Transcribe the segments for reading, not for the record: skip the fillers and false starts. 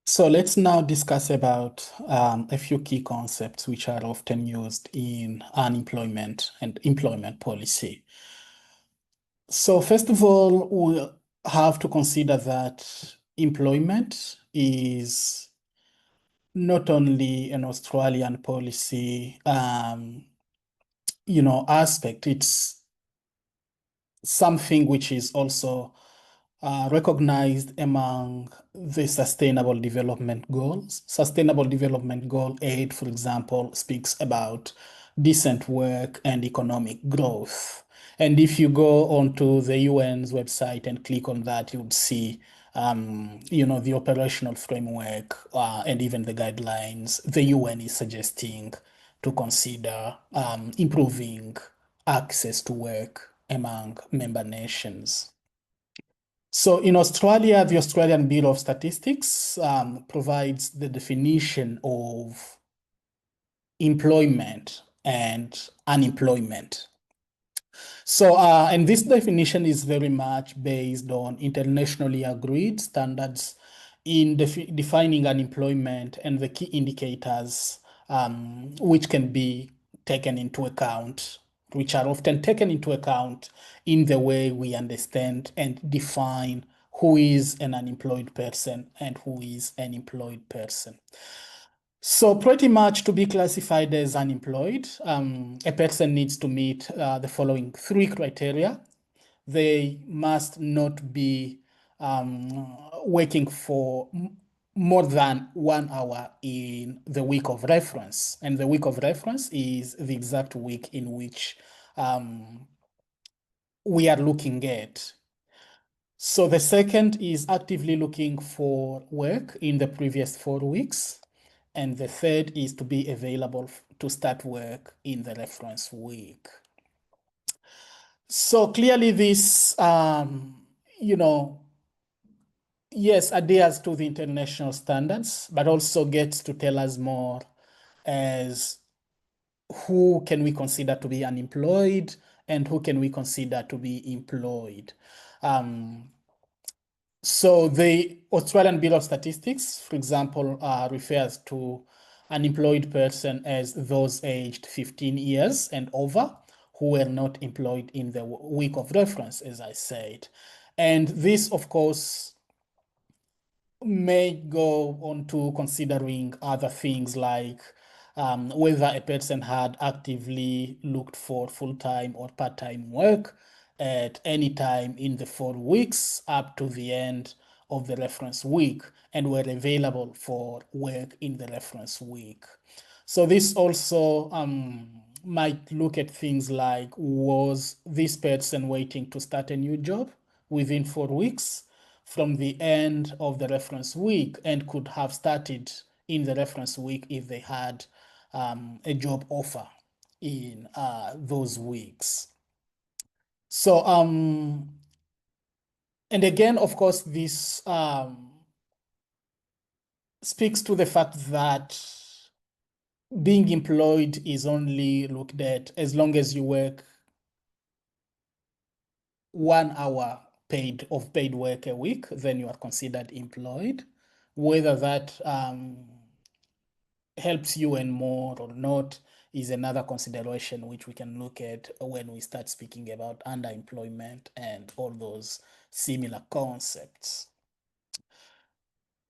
So let's now discuss about a few key concepts which are often used in unemployment and employment policy. So first of all, we have to consider that employment is not only an Australian policy, aspect. It's something which is also recognized among the Sustainable Development Goals. Sustainable Development Goal 8, for example, speaks about decent work and economic growth. And if you go onto the UN's website and click on that, you would see the operational framework and even the guidelines the UN is suggesting to consider improving access to work among member nations. So in Australia, the Australian Bureau of Statistics provides the definition of employment and unemployment. So, and this definition is very much based on internationally agreed standards in defining unemployment and the key indicators which can be taken into account, which are often taken into account in the way we understand and define who is an unemployed person and who is an employed person. So pretty much to be classified as unemployed, a person needs to meet the following three criteria. They must not be working for more than 1 hour in the week of reference. And the week of reference is the exact week in which we are looking at. So the second is actively looking for work in the previous 4 weeks. And the third is to be available to start work in the reference week. So clearly this, yes, adheres to the international standards, but also gets to tell us more as who can we consider to be unemployed and who can we consider to be employed. So the Australian Bureau of Statistics, for example, refers to an employed person as those aged 15 years and over who were not employed in the week of reference, as I said. And this, of course, may go on to considering other things like whether a person had actively looked for full-time or part-time work at any time in the 4 weeks up to the end of the reference week and were available for work in the reference week. So this also might look at things like, was this person waiting to start a new job within 4 weeks from the end of the reference week and could have started in the reference week if they had a job offer in those weeks. So, and again, of course, this speaks to the fact that being employed is only looked at as long as you work 1 hour paid work a week, then you are considered employed. Whether that helps you earn more or not is another consideration which we can look at when we start speaking about underemployment and all those similar concepts.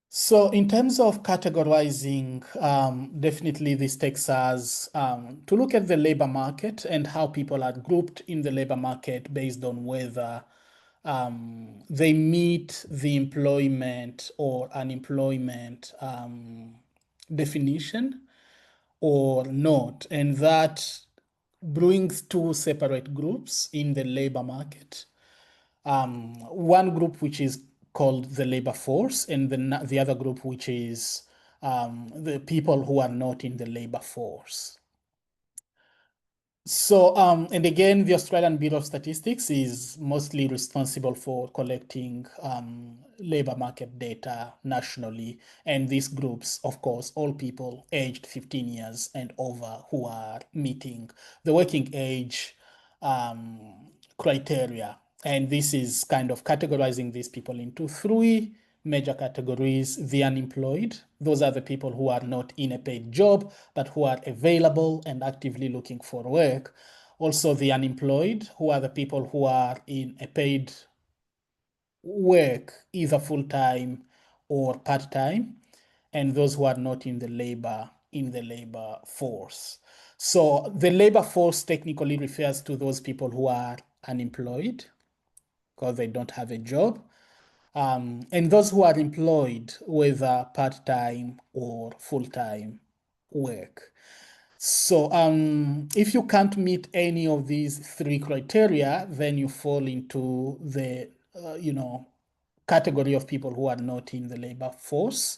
So in terms of categorizing, definitely this takes us to look at the labor market and how people are grouped in the labor market based on whether they meet the employment or unemployment definition or not. And that brings two separate groups in the labor market. One group which is called the labor force, and the other group which is the people who are not in the labor force. So, and again, the Australian Bureau of Statistics is mostly responsible for collecting labor market data nationally. And these groups, of course, all people aged 15 years and over who are meeting the working age criteria. And this is kind of categorizing these people into three major categories: the unemployed. Those are the people who are not in a paid job, but who are available and actively looking for work. Also, the unemployed, who are the people who are in a paid work, either full-time or part-time, and those who are not in the labor force. So the labor force technically refers to those people who are unemployed because they don't have a job, and those who are employed, whether part-time or full-time work. So if you can't meet any of these three criteria, then you fall into the category of people who are not in the labor force.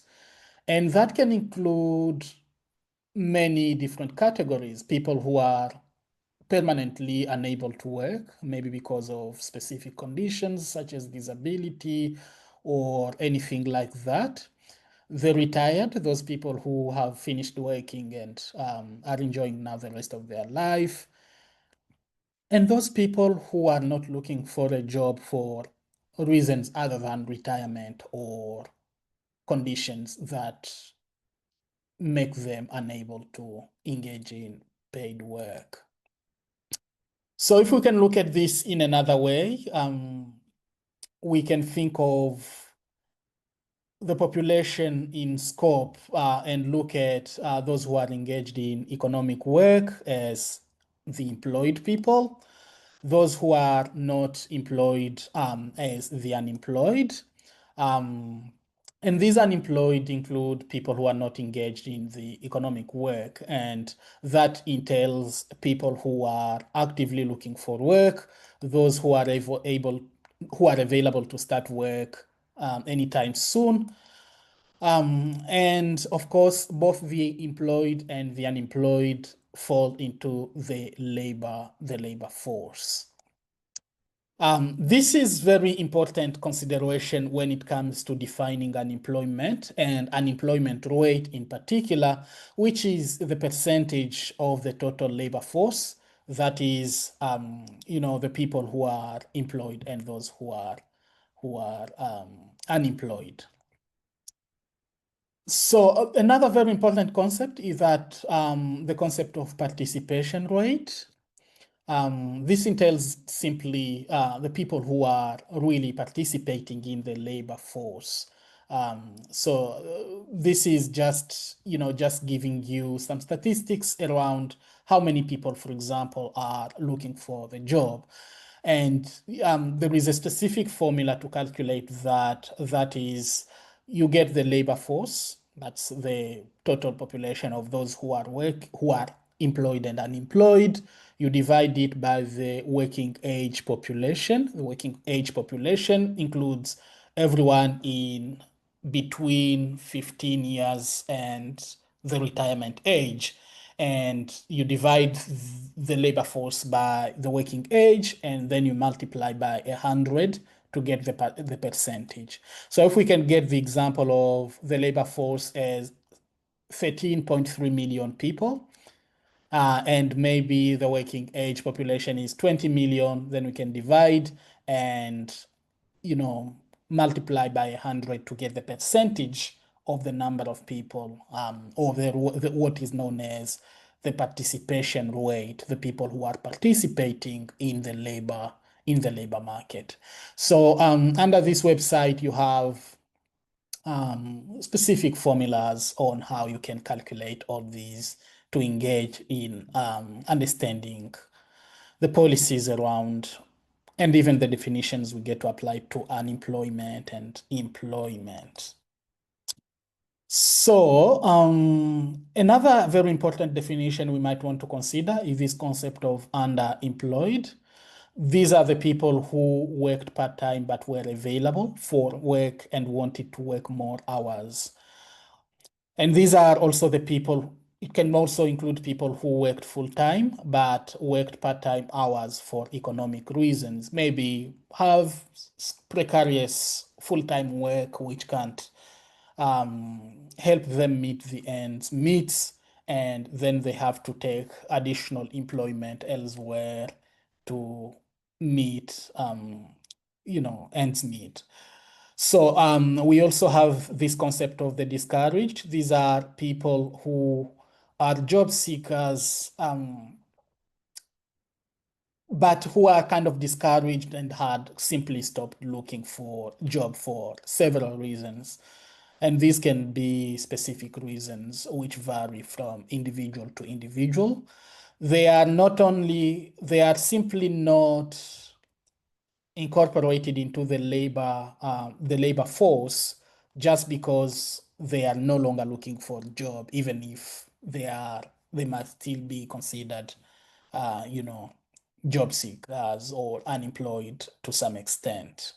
And that can include many different categories: people who are permanently unable to work, maybe because of specific conditions such as disability or anything like that. The retired, those people who have finished working and are enjoying now the rest of their life. And those people who are not looking for a job for reasons other than retirement or conditions that make them unable to engage in paid work. So if we can look at this in another way, we can think of the population in scope and look at those who are engaged in economic work as the employed people, those who are not employed as the unemployed. And these unemployed include people who are not engaged in the economic work, and that entails people who are actively looking for work, those who are available to start work anytime soon. And of course, both the employed and the unemployed fall into the labor force. This is very important consideration when it comes to defining unemployment and unemployment rate in particular, which is the percentage of the total labor force. That is, the people who are employed and those who are unemployed. So another very important concept is that the concept of participation rate. This entails simply the people who are really participating in the labor force. This is just giving you some statistics around how many people, for example, are looking for the job. And there is a specific formula to calculate that. That is, you get the labor force. That's the total population of those who are employed and unemployed. You divide it by the working age population. The working age population includes everyone in between 15 years and the retirement age. And you divide the labor force by the working age, and then you multiply by 100 to get the percentage. So if we can get the example of the labor force as 13.3 million people, and maybe the working age population is 20 million, then we can divide and multiply by 100 to get the percentage of the number of people, or what is known as the participation rate, the people who are participating in the labor market. So under this website, you have specific formulas on how you can calculate all these to engage in understanding the policies around and even the definitions we get to apply to unemployment and employment. So another very important definition we might want to consider is this concept of underemployed. These are the people who worked part-time but were available for work and wanted to work more hours. And these are also the people, it can also include people who worked full-time but worked part-time hours for economic reasons, maybe have precarious full-time work which can't help them meet the ends meet, and then they have to take additional employment elsewhere to meet ends meet. So we also have this concept of the discouraged. These are people who are job seekers, but who are kind of discouraged and had simply stopped looking for job for several reasons. And these can be specific reasons which vary from individual to individual. They are simply not incorporated into the labor force just because they are no longer looking for a job, even if they must still be considered, you know, job seekers or unemployed to some extent.